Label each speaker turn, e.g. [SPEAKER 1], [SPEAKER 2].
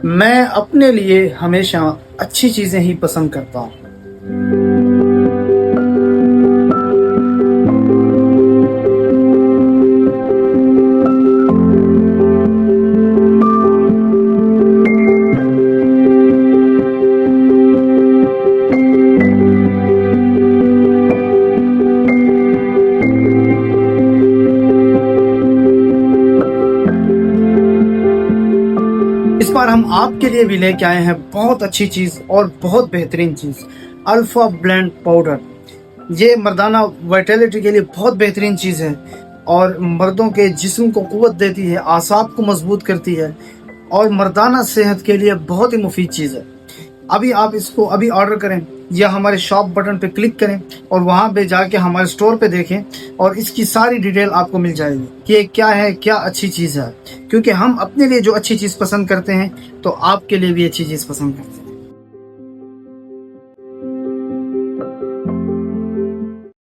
[SPEAKER 1] मैं अपने लिए हमेशा अच्छी चीज़ें ही पसंद करता हूँ। इस बार हम आपके लिए भी लेके आए हैं बहुत अच्छी चीज़ और बहुत बेहतरीन चीज़, अल्फा ब्लेंड पाउडर। ये मर्दाना वाइटैलिटी के लिए बहुत बेहतरीन चीज़ है और मर्दों के जिस्म को क़ुव्वत देती है, आसाब को मजबूत करती है और मर्दाना सेहत के लिए बहुत ही मुफीद चीज़ है। अभी आप इसको अभी ऑर्डर करें या हमारे शॉप बटन पे क्लिक करें और वहाँ पे जाके हमारे स्टोर पे देखें और इसकी सारी डिटेल आपको मिल जाएगी कि ये क्या है, क्या अच्छी चीज़ है। क्योंकि हम अपने लिए जो अच्छी चीज़ पसंद करते हैं तो आपके लिए भी अच्छी चीज़ पसंद करते हैं।